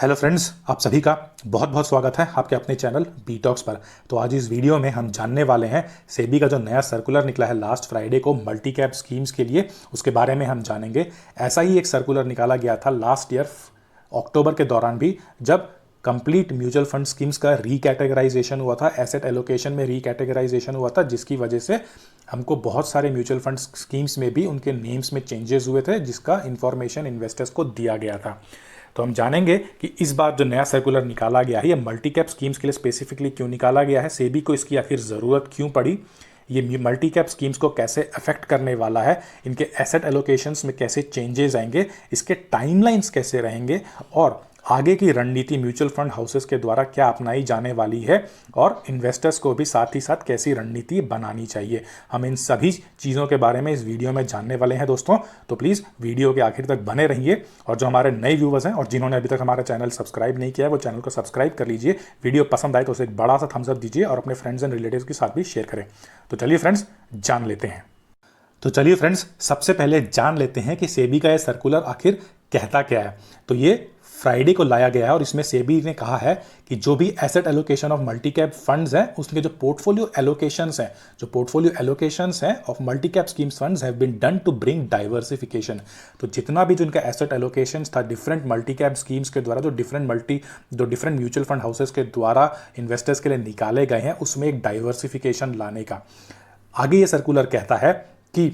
Hello friends, आप सभी का बहुत बहुत स्वागत है आपके अपने चैनल बी टॉक्स पर। तो आज इस वीडियो में हम जानने वाले हैं सेबी का जो नया सर्कुलर निकला है लास्ट फ्राइडे को मल्टी कैप स्कीम्स के लिए, उसके बारे में हम जानेंगे। ऐसा ही एक सर्कुलर निकाला गया था लास्ट ईयर अक्टूबर के दौरान भी, जब कंप्लीट म्यूचुअल फंड स्कीम्स का रीकैटेगराइजेशन हुआ था, एसेट एलोकेशन में रीकैटेगराइजेशन हुआ था, जिसकी वजह से हमको बहुत सारे म्यूचुअल फंड स्कीम्स में भी उनके नेम्स में चेंजेस हुए थे, जिसका इंफॉर्मेशन इन्वेस्टर्स को दिया गया था। तो हम जानेंगे कि इस बार जो नया सर्कुलर निकाला गया है ये मल्टी कैप स्कीम्स के लिए स्पेसिफिकली क्यों निकाला गया है, सेबी को इसकी आखिर ज़रूरत क्यों पड़ी, ये मल्टी कैप स्कीम्स को कैसे अफेक्ट करने वाला है, इनके एसेट एलोकेशंस में कैसे चेंजेस आएंगे, इसके टाइमलाइंस कैसे रहेंगे और आगे की रणनीति म्यूचुअल फंड हाउसेस के द्वारा क्या अपनाई जाने वाली है और इन्वेस्टर्स को भी साथ ही साथ कैसी रणनीति बनानी चाहिए। हम इन सभी चीज़ों के बारे में इस वीडियो में जानने वाले हैं दोस्तों। तो प्लीज़ वीडियो के आखिर तक बने रहिए और जो हमारे नए व्यूवर्स हैं और जिन्होंने अभी तक हमारा चैनल सब्सक्राइब नहीं किया है वो चैनल को सब्सक्राइब कर लीजिए। वीडियो पसंद आए तो उसे एक बड़ा सा थम्स अप दीजिए और अपने फ्रेंड्स एंड रिलेटिव्स के साथ भी शेयर करें। तो चलिए फ्रेंड्स, जान लेते हैं। तो चलिए फ्रेंड्स, सबसे पहले जान लेते हैं कि सेबी का यह सर्कुलर आखिर कहता क्या है। तो ये फ्राइडे को लाया गया है और इसमें सेबी ने कहा है कि जो भी asset allocation of multi cap funds हैं उसके जो पोर्टफोलियो एलोकेशंस हैं of multi cap schemes funds have been done to bring diversification. तो जितना भी जो इनका एसेट एलोकेशंस था डिफरेंट मल्टी कैप स्कीम्स के द्वारा, जो डिफरेंट म्यूचुअल फंड हाउसेस के द्वारा इन्वेस्टर्स के लिए निकाले गए हैं, उसमें एक डाइवर्सिफिकेशन लाने का। आगे ये सर्कुलर कहता है कि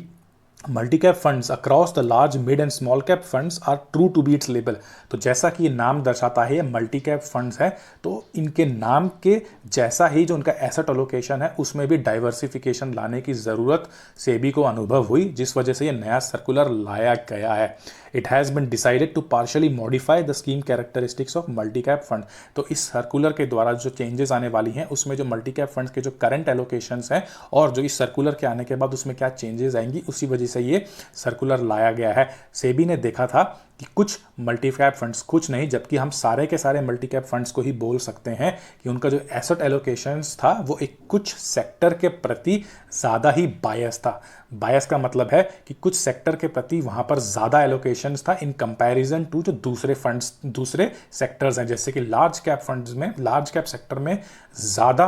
multi cap funds across the large mid and small cap funds are true to be its label. तो जैसा कि ये नाम दर्शाता है ये मल्टी कैप फंड्स है, तो इनके नाम के जैसा ही जो उनका एसेट एलोकेशन है उसमें भी डाइवर्सिफिकेशन लाने की ज़रूरत सेबी को अनुभव हुई, जिस वजह से ये नया सर्कुलर लाया गया है। It has been decided to partially modify the scheme characteristics of multi cap fund. तो इस सर्कुलर के द्वारा जो चेंजेस आने वाली हैं उसमें जो मल्टी कैप फंड्स के जो करंट एलोकेशंस हैं और जो इस सर्कुलर के आने के बाद उसमें क्या चेंजेस आएंगी, उसी वजह से ये सर्कुलर लाया गया है। सेबी ने देखा था कि कुछ मल्टी कैप फंड्स, कुछ नहीं जबकि हम सारे के सारे मल्टी कैप फंड्स को ही बोल सकते हैं कि उनका जो एसेट एलोकेशंस था वो एक कुछ सेक्टर के प्रति ज़्यादा ही बायस था। बायस का मतलब है कि कुछ सेक्टर के प्रति वहाँ पर ज़्यादा एलोकेशंस था इन कंपैरिजन टू जो दूसरे फंड्स, दूसरे सेक्टर्स हैं। जैसे कि लार्ज कैप फंड्स में, लार्ज कैप सेक्टर में ज़्यादा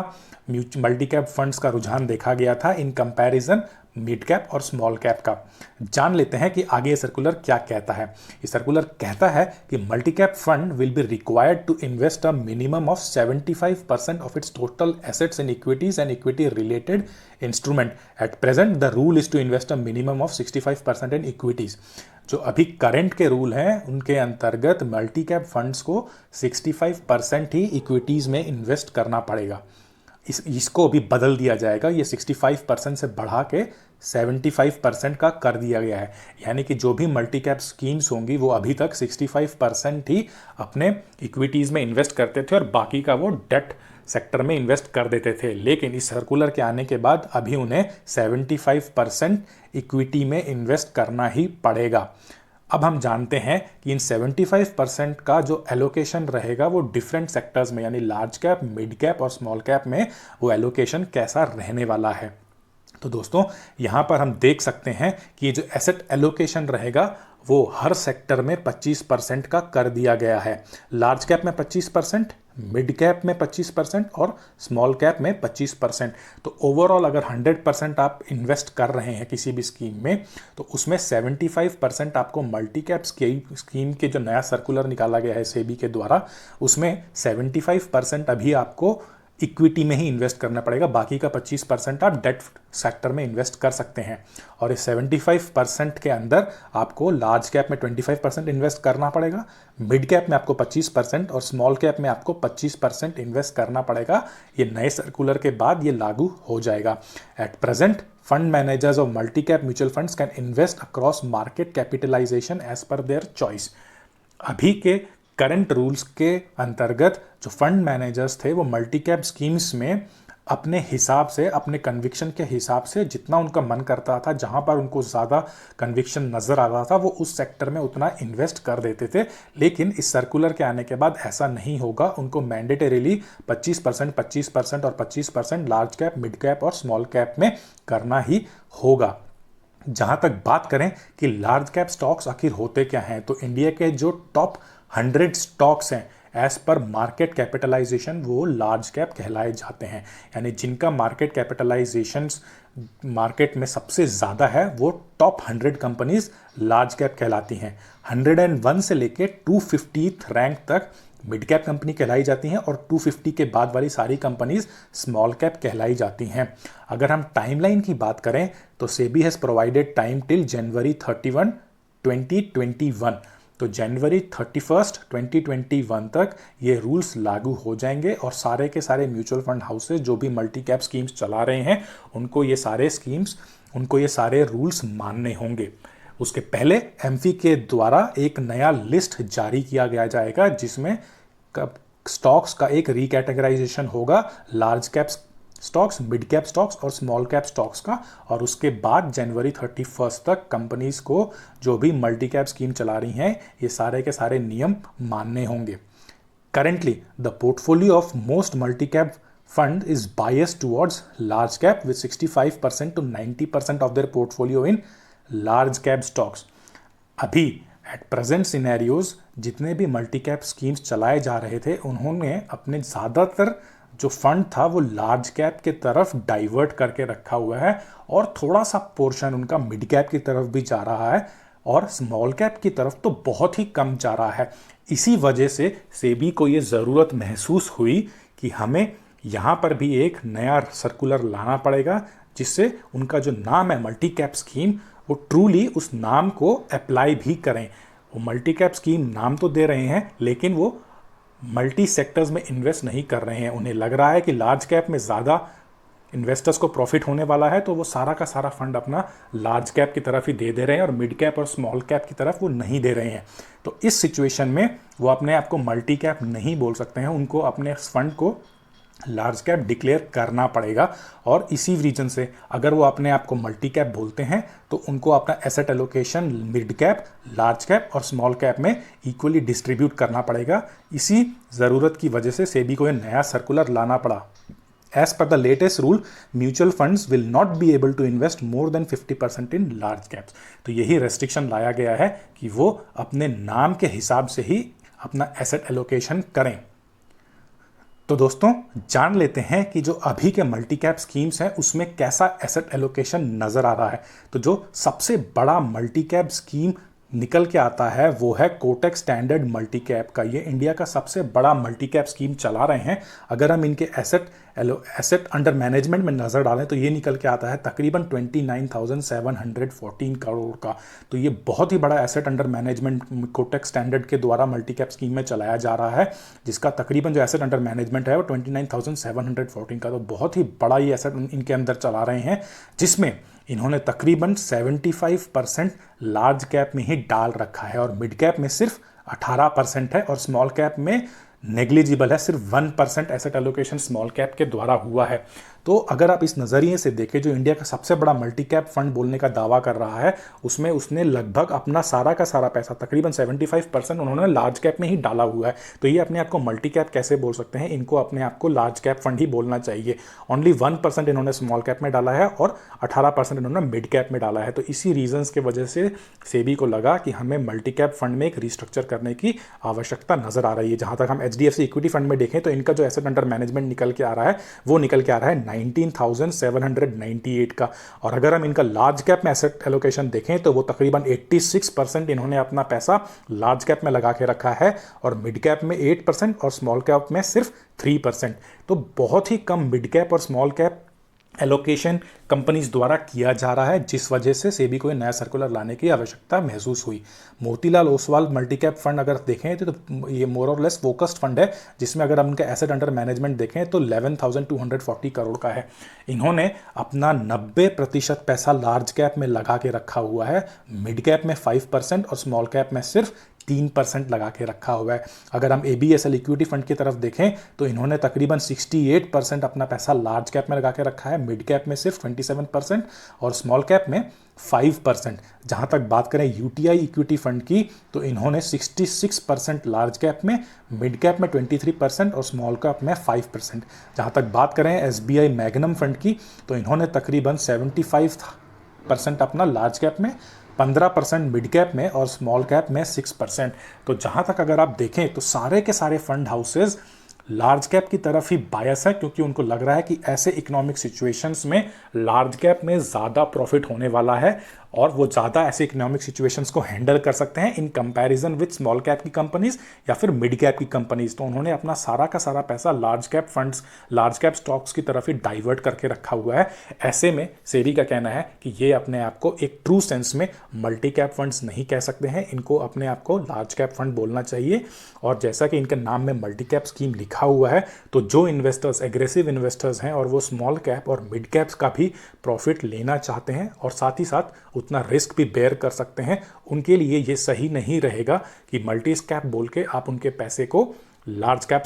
मल्टी कैप फंड्स का रुझान देखा गया था इन कंपैरिजन मिड कैप और स्मॉल कैप का। जान लेते हैं कि आगे ये सर्कुलर क्या कहता है। ये सर्कुलर कहता है कि multi cap fund will be required to invest a minimum of 75% of its total assets in equities and equity related instrument. At present the rule is to invest a minimum of 65% in equities. जो अभी current के rule हैं उनके अंतर्गत multi cap funds को 65% ही equities में invest करना पड़ेगा। इसको भी बदल दिया जाएगा, ये 65% से बढ़ा के 75% का कर दिया गया है। यानी कि जो भी मल्टी कैप स्कीम्स होंगी वो अभी तक 65% ही अपने इक्विटीज़ में इन्वेस्ट करते थे और बाकी का वो डेट सेक्टर में इन्वेस्ट कर देते थे। लेकिन इस सर्कुलर के आने के बाद अभी उन्हें 75% इक्विटी में इन्वेस्ट करना ही पड़ेगा। अब हम जानते हैं कि इन 75% का जो एलोकेशन रहेगा वो डिफरेंट सेक्टर्स में, यानी लार्ज कैप, मिड कैप और स्मॉल कैप में वो एलोकेशन कैसा रहने वाला है। तो दोस्तों यहाँ पर हम देख सकते हैं कि ये जो एसेट एलोकेशन रहेगा वो हर सेक्टर में 25% का कर दिया गया है। लार्ज कैप में 25%, मिड कैप में 25% और स्मॉल कैप में 25%। तो ओवरऑल अगर 100% आप इन्वेस्ट कर रहे हैं किसी भी स्कीम में तो उसमें 75% आपको मल्टी कैप स्कीम के जो नया सर्कुलर निकाला गया है सेबी के द्वारा, उसमें 75% अभी आपको इक्विटी में ही इन्वेस्ट करना पड़ेगा। बाकी का 25% आप डेट सेक्टर में इन्वेस्ट कर सकते हैं। और इस 75% के अंदर आपको लार्ज कैप में 25% इन्वेस्ट करना पड़ेगा, मिड कैप में आपको 25% और स्मॉल कैप में आपको 25% इन्वेस्ट करना पड़ेगा। ये नए सर्कुलर के बाद ये लागू हो जाएगा। At present fund managers of multi cap mutual funds can invest across market capitalization as per their choice. अभी के करंट रूल्स के अंतर्गत जो फंड मैनेजर्स थे वो मल्टी कैप स्कीम्स में अपने हिसाब से, अपने कन्विक्शन के हिसाब से जितना उनका मन करता था, जहां पर उनको ज़्यादा कन्विक्शन नज़र आ रहा था वो उस सेक्टर में उतना इन्वेस्ट कर देते थे। लेकिन इस सर्कुलर के आने के बाद ऐसा नहीं होगा। उनको मैंडेटरीली 25% और 25% लार्ज कैप, मिड कैप और स्मॉल कैप में करना ही होगा। जहां तक बात करें कि लार्ज कैप स्टॉक्स आखिर होते क्या हैं, तो इंडिया के जो टॉप 100 स्टॉक्स हैं एज पर मार्केट कैपिटलाइजेशन वो लार्ज कैप कहलाए जाते हैं। यानी जिनका मार्केट कैपिटलाइजेशन मार्केट में सबसे ज़्यादा है वो टॉप 100 कंपनीज लार्ज कैप कहलाती हैं। 101 से लेके 250th रैंक तक मिड कैप कंपनी कहलाई जाती हैं और 250 के बाद वाली सारी कंपनीज स्मॉल कैप कहलाई जाती हैं। अगर हम टाइमलाइन की बात करें तो SEBI has provided time till January 31, 2021। तो जनवरी 31, 2021 तक ये रूल्स लागू हो जाएंगे और सारे के सारे म्यूचुअल फंड हाउसेज जो भी मल्टी कैप स्कीम्स चला रहे हैं उनको ये सारे रूल्स मानने होंगे। उसके पहले एमफी के द्वारा एक नया लिस्ट जारी किया गया जाएगा जिसमें स्टॉक्स का एक रिकैटेगराइजेशन होगा, large cap stocks, mid cap stocks और स्मॉल कैप स्टॉक्स का। और उसके बाद जनवरी 31 तक कंपनीज को जो भी मल्टी कैप स्कीम चला रही हैं ये सारे के सारे नियम मानने होंगे। Currently the portfolio of most multi cap fund is biased towards large cap with 65% to 90% of their portfolio in large cap stocks। अभी एट प्रेजेंट सिनेरियोज जितने भी मल्टी कैप स्कीम्स चलाए जा रहे थे उन्होंने अपने ज़्यादातर जो फंड था वो लार्ज कैप के तरफ डाइवर्ट करके रखा हुआ है और थोड़ा सा पोर्शन उनका मिड कैप की तरफ भी जा रहा है और स्मॉल कैप की तरफ तो बहुत ही कम जा रहा है। इसी वजह से सेबी को ये ज़रूरत महसूस हुई कि हमें यहाँ पर भी एक नया सर्कुलर लाना पड़ेगा जिससे उनका जो नाम है मल्टी कैप स्कीम वो ट्रूली उस नाम को अप्लाई भी करें। वो मल्टी कैप स्कीम नाम तो दे रहे हैं लेकिन वो मल्टी सेक्टर्स में इन्वेस्ट नहीं कर रहे हैं। उन्हें लग रहा है कि लार्ज कैप में ज़्यादा इन्वेस्टर्स को प्रॉफिट होने वाला है तो वो सारा का सारा फंड अपना लार्ज कैप की तरफ ही दे रहे हैं और मिड कैप और स्मॉल कैप की तरफ वो नहीं दे रहे हैं। तो इस सिचुएशन में वो अपने आप को मल्टी कैप नहीं बोल सकते हैं, उनको अपने फंड को लार्ज कैप डिक्लेयर करना पड़ेगा। और इसी रीजन से अगर वो अपने आप को मल्टी कैप बोलते हैं तो उनको अपना asset allocation mid cap, large cap और स्मॉल कैप में इक्वली डिस्ट्रीब्यूट करना पड़ेगा। इसी ज़रूरत की वजह से सेबी को ये नया सर्कुलर लाना पड़ा। As per the latest rule, mutual funds will not be able to invest more than 50% in large caps। तो यही रेस्ट्रिक्शन लाया गया है कि वो अपने नाम के हिसाब से ही अपना एसेट एलोकेशन करें। तो दोस्तों जान लेते हैं कि जो अभी के मल्टी कैप स्कीम्स हैं उसमें कैसा एसेट एलोकेशन नज़र आ रहा है। तो जो सबसे बड़ा मल्टी कैप स्कीम निकल के आता है वो है कोटक स्टैंडर्ड मल्टी कैप का। ये इंडिया का सबसे बड़ा मल्टी कैप स्कीम चला रहे हैं। अगर हम इनके एसेट अंडर मैनेजमेंट में नज़र डालें तो ये निकल के आता है तकरीबन 29,714 करोड़ का। तो ये बहुत ही बड़ा asset under management Kotak standard के द्वारा मल्टी कैप स्कीम में चलाया जा रहा है, जिसका तकरीबन जो एसेट अंडर मैनेजमेंट है वो 29,714 का। तो बहुत ही बड़ा ये एसेट इनके अंदर चला रहे हैं, जिसमें इन्होंने तकरीबन 75% लार्ज कैप में ही डाल रखा है और मिड कैप में सिर्फ 18% है और स्मॉल कैप में नेग्लिजिबल है, सिर्फ 1% एसेट एलोकेशन स्मॉल कैप के द्वारा हुआ है। तो अगर आप इस नज़रिए से देखें, जो इंडिया का सबसे बड़ा मल्टी कैप फंड बोलने का दावा कर रहा है उसमें उसने लगभग अपना सारा का सारा पैसा तकरीबन 75% उन्होंने लार्ज कैप में ही डाला हुआ है। तो ये अपने आप को मल्टी कैप कैसे बोल सकते हैं? इनको अपने आप को लार्ज कैप फंड ही बोलना चाहिए। ओनली 1% इन्होंने स्मॉल कैप में डाला है और 18% इन्होंने मिड कैप में डाला है। तो इसी रीजंस के वजह से सेबी को लगा कि हमें मल्टी कैप फंड में एक रिस्ट्रक्चर करने की आवश्यकता नजर आ रही है। जहां तक हम HDFC इक्विटी फंड में देखें तो इनका जो एसेट अंडर मैनेजमेंट निकल के आ रहा है वो निकल के आ रहा है 19,798 का। और अगर हम इनका लार्ज कैप में एसेट एलोकेशन देखें तो वो तकरीबन 86% इन्होंने अपना पैसा लार्ज कैप में लगा के रखा है और मिड कैप में 8% और स्मॉल कैप में सिर्फ 3%। तो बहुत ही कम मिड कैप और स्मॉल कैप एलोकेशन कंपनीज द्वारा किया जा रहा है, जिस वजह से सेबी को नया सर्कुलर लाने की आवश्यकता महसूस हुई। Motilal Oswal multi cap fund अगर देखें तो ये मोर और लेस फोकस्ड फंड है, जिसमें अगर हम इनका एसेट अंडर मैनेजमेंट देखें तो 11,240 करोड़ का है। इन्होंने अपना 90% पैसा लार्ज कैप में लगा के रखा हुआ है, मिड कैप में 5% और स्मॉल कैप में सिर्फ 3% लगा के रखा हुआ है। अगर हम ABSL इक्विटी फंड की तरफ देखें तो इन्होंने तकरीबन 68% अपना पैसा लार्ज कैप में लगा के रखा है, मिड कैप में सिर्फ 27% और स्मॉल कैप में 5%। जहां तक बात करें UTI इक्विटी फंड की तो इन्होंने 66% लार्ज कैप में, मिड कैप में 23% और स्मॉल कैप में 5%। जहां तक बात करें SBI मैग्नम फंड की तो इन्होंने तकरीबन 75% अपना लार्ज कैप में, 15% मिड कैप में और स्मॉल कैप में 6%। तो जहाँ तक अगर आप देखें तो सारे के सारे फंड हाउसेज लार्ज कैप की तरफ ही बायस है, क्योंकि उनको लग रहा है कि ऐसे इकोनॉमिक सिचुएशंस में लार्ज कैप में ज़्यादा प्रॉफिट होने वाला है और वो ज़्यादा ऐसे इकोनॉमिक सिचुएशंस को हैंडल कर सकते हैं in comparison with small cap की कंपनीज या फिर मिड कैप की कंपनीज। तो उन्होंने अपना सारा का सारा पैसा large cap funds, large cap stocks की तरफ ही डाइवर्ट करके रखा हुआ है। ऐसे में सेबी का कहना है कि ये अपने आप को एक ट्रू सेंस में मल्टी कैप फंड्स नहीं कह सकते हैं, इनको अपने आप को लार्ज कैप फंड बोलना चाहिए। और जैसा कि इनके नाम में मल्टी कैप स्कीम लिखा हुआ है, तो जो इन्वेस्टर्स एग्रेसिव इन्वेस्टर्स हैं और वो स्मॉल कैप और मिड कैप्स का भी प्रॉफिट लेना चाहते हैं और साथ ही साथ उतना रिस्क भी बेयर कर सकते हैं, उनके लिए ये सही नहीं रहेगा कि मल्टी कैप बोल के आप उनके पैसे को लार्ज कैप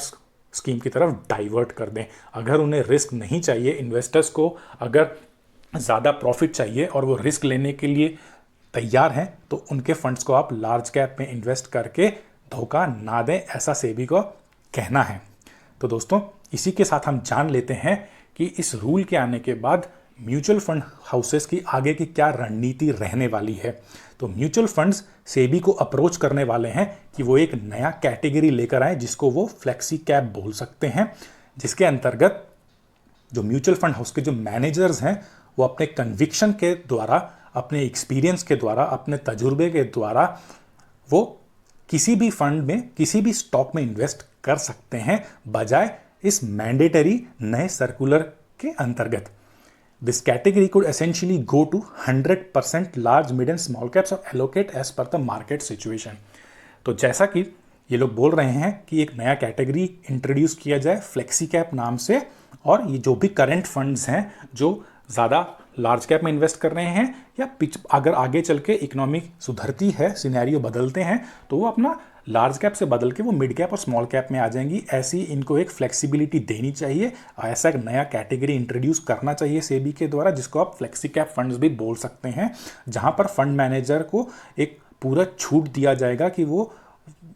स्कीम की तरफ डाइवर्ट कर दें। अगर उन्हें रिस्क नहीं चाहिए, इन्वेस्टर्स को अगर ज़्यादा प्रॉफिट चाहिए और वो रिस्क लेने के लिए तैयार हैं, तो उनके फंड्स को आप लार्ज कैप में इन्वेस्ट करके धोखा ना दें, ऐसा सेबी को कहना है। तो दोस्तों, इसी के साथ हम जान लेते हैं कि इस रूल के आने के बाद म्यूचुअल फंड हाउसेस की आगे की क्या रणनीति रहने वाली है। तो म्यूचुअल फंड्स सेबी को अप्रोच करने वाले हैं कि वो एक नया कैटेगरी लेकर आए जिसको वो फ्लेक्सी कैप बोल सकते हैं, जिसके अंतर्गत जो म्यूचुअल फंड हाउस के जो मैनेजर्स हैं वो अपने कन्विक्शन के द्वारा, अपने एक्सपीरियंस के द्वारा, अपने तजुर्बे के द्वारा वो किसी भी फंड में, किसी भी स्टॉक में इन्वेस्ट कर सकते हैं, बजाय इस मैंडेटरी नए सर्कुलर के अंतर्गत। This category could essentially go to 100% large, mid and small caps और allocate as per the market situation। तो जैसा कि ये लोग बोल रहे हैं कि एक नया कैटेगरी इंट्रोड्यूस किया जाए फ्लेक्सी कैप नाम से, और ये जो भी करंट फंड्स हैं जो ज़्यादा लार्ज कैप में इन्वेस्ट कर रहे हैं या अगर आगे चल के इकोनॉमी सुधरती है, सिनेरियो बदलते हैं, तो वो अपना लार्ज कैप से बदल के वो मिड कैप और स्मॉल कैप में आ जाएंगी। ऐसी इनको एक फ्लेक्सिबिलिटी देनी चाहिए, ऐसा एक नया कैटेगरी इंट्रोड्यूस करना चाहिए सेबी के द्वारा, जिसको आप फ्लेक्सी कैप फंड्स भी बोल सकते हैं, जहां पर फंड मैनेजर को एक पूरा छूट दिया जाएगा कि वो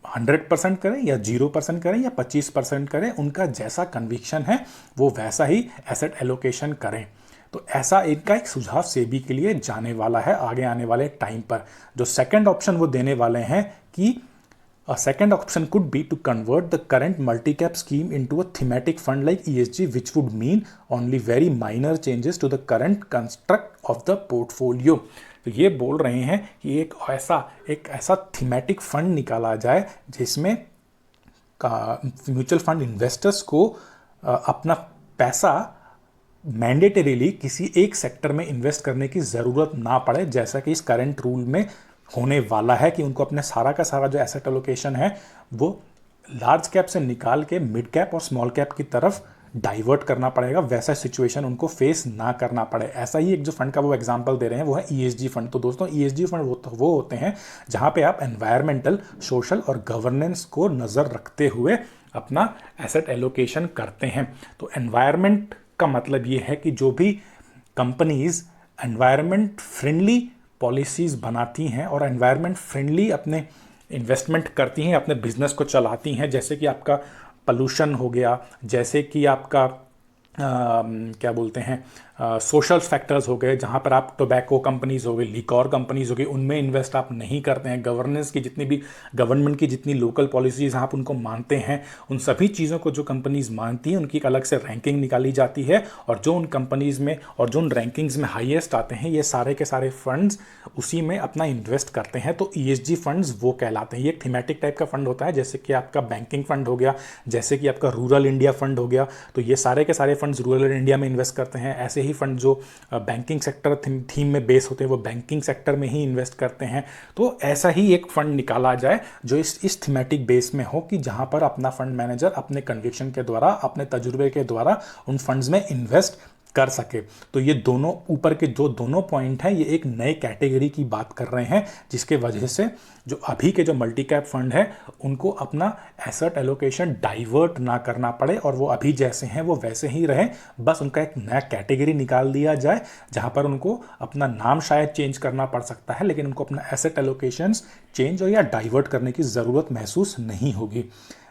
100% करें या 0% करें या 25% करें, उनका जैसा कन्विक्शन है वो वैसा ही एसेट एलोकेशन करें। तो ऐसा इनका एक सुझाव सेबी के लिए जाने वाला है आगे आने वाले टाइम पर। जो सेकंड ऑप्शन वो देने वाले हैं कि a second option could be to convert the current multi-cap scheme into a thematic fund like ESG, which would mean only very minor changes to the current construct of the portfolio। तो ये बोल रहे हैं कि एक ऐसा thematic fund निकाला जाए जिसमें म्यूचुअल फंड इन्वेस्टर्स को अपना पैसा मैंडेटरीली किसी एक सेक्टर में इन्वेस्ट करने की ज़रूरत ना पड़े, जैसा कि इस करंट रूल में होने वाला है कि उनको अपने सारा का सारा जो एसेट एलोकेशन है वो लार्ज कैप से निकाल के मिड कैप और स्मॉल कैप की तरफ डाइवर्ट करना पड़ेगा। वैसा सिचुएशन उनको फेस ना करना पड़े। ऐसा ही एक जो फंड का वो एग्जांपल दे रहे हैं वो है ईएसजी फंड। तो दोस्तों, ईएसजी फंड वो होते हैं जहां पे आप एनवायरमेंटल, सोशल और गवर्नेंस को नज़र रखते हुए अपना एसेट एलोकेशन करते हैं। तो एनवायरमेंट का मतलब ये है कि जो भी कंपनीज एनवायरमेंट फ्रेंडली पॉलिसीज़ बनाती हैं और एनवायरनमेंट फ्रेंडली अपने इन्वेस्टमेंट करती हैं, अपने बिजनेस को चलाती हैं, जैसे कि आपका पोल्यूशन हो गया, जैसे कि आपका क्या बोलते हैं सोशल फैक्टर्स हो गए, जहाँ पर आप टोबैको कंपनीज हो गई, लिकॉर कंपनीज हो गई, उनमें इन्वेस्ट आप नहीं करते हैं। गवर्नेंस की जितनी भी गवर्नमेंट की जितनी लोकल पॉलिसीज़ आप उनको मानते हैं, उन सभी चीज़ों को जो कंपनीज मानती हैं उनकी एक अलग से रैंकिंग निकाली जाती है, और जो उन कंपनीज़ में और जो उन रैंकिंग्स में हाईएस्ट आते हैं ये सारे के सारे फंड्स उसी में अपना इन्वेस्ट करते हैं। तो ESG फंड्स वो कहलाते हैं। ये एक थीमेटिक टाइप का फंड होता है, जैसे कि आपका बैंकिंग फंड हो गया, जैसे कि आपका रूरल इंडिया फंड हो गया। तो ये सारे के सारे फंड्स रूरल इंडिया में इन्वेस्ट करते हैं। ऐसे ही फंड जो बैंकिंग सेक्टर थीम में बेस होते हैं वो बैंकिंग सेक्टर में ही इन्वेस्ट करते हैं। तो ऐसा ही एक फंड निकाला जाए जो इस थीमेटिक बेस में हो, कि जहां पर अपना फंड मैनेजर अपने कन्विक्शन के द्वारा, अपने तजुर्बे के द्वारा उन फंड्स में इन्वेस्ट कर सके। तो ये दोनों ऊपर के जो दोनों पॉइंट हैं ये एक नए कैटेगरी की बात कर रहे हैं, जिसके वजह से जो अभी के जो मल्टी कैप फंड है उनको अपना एसेट एलोकेशन डाइवर्ट ना करना पड़े और वो अभी जैसे हैं वो वैसे ही रहे। बस उनका एक नया कैटेगरी निकाल दिया जाए जहां पर उनको अपना नाम शायद चेंज करना पड़ सकता है, लेकिन उनको अपना एसेट एलोकेशन चेंज और या डाइवर्ट करने की ज़रूरत महसूस नहीं होगी।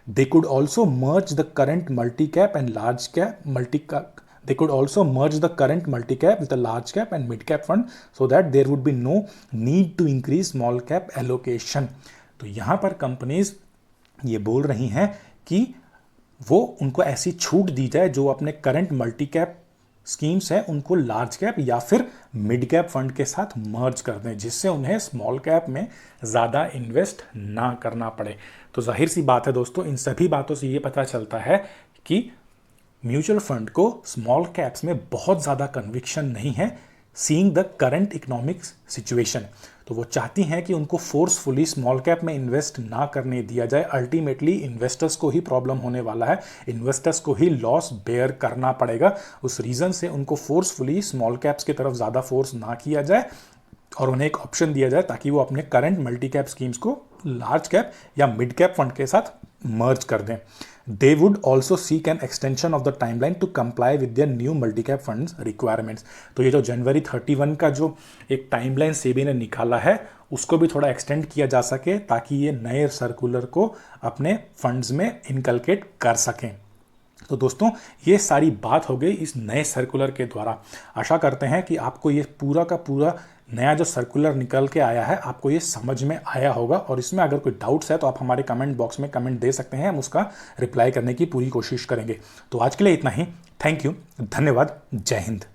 They could also merge the current multi cap and large cap They could also merge the current multi-cap with a large cap and mid-cap fund so that there would be no need to increase small cap allocation. तो यहाँ पर companies ये बोल रही हैं कि वो उनको ऐसी छूट दी जाए जो अपने करंट मल्टी कैप स्कीम्स हैं उनको लार्ज कैप या फिर मिड कैप फंड के साथ मर्ज कर दें, जिससे उन्हें स्मॉल कैप में ज़्यादा इन्वेस्ट ना करना पड़े। तो जाहिर सी बात है दोस्तों, इन सभी बातों से ये पता चलता है कि म्यूचुअल फंड को स्मॉल कैप्स में बहुत ज़्यादा कन्विक्शन नहीं है, seeing the current economic situation. तो वो चाहती हैं कि उनको फोर्सफुली स्मॉल कैप में इन्वेस्ट ना करने दिया जाए। अल्टीमेटली इन्वेस्टर्स को ही प्रॉब्लम होने वाला है, इन्वेस्टर्स को ही लॉस बेयर करना पड़ेगा। उस रीज़न से उनको फोर्सफुली स्मॉल कैप्स की तरफ ज़्यादा फोर्स ना किया जाए और उन्हें एक ऑप्शन दिया जाए ताकि वो अपने करंट मल्टी कैप स्कीम्स को लार्ज कैप या मिड कैप फंड के साथ मर्ज कर दें। They would also seek an extension of the timeline to comply with their new multi-cap funds requirements। तो ये जो जनवरी 31 का जो एक टाइमलाइन सेबी ने निकाला है उसको भी थोड़ा एक्सटेंड किया जा सके ताकि ये नए सर्कुलर को अपने फंड्स में इनकलकेट कर सकें। तो दोस्तों ये सारी बात हो गई इस नए सर्कुलर के द्वारा। आशा करते हैं कि आपको ये पूरा का पूरा नया जो सर्कुलर निकल के आया है आपको ये समझ में आया होगा, और इसमें अगर कोई डाउट्स है तो आप हमारे कमेंट बॉक्स में कमेंट दे सकते हैं, हम उसका रिप्लाई करने की पूरी कोशिश करेंगे। तो आज के लिए इतना ही। थैंक यू, धन्यवाद, जय हिंद।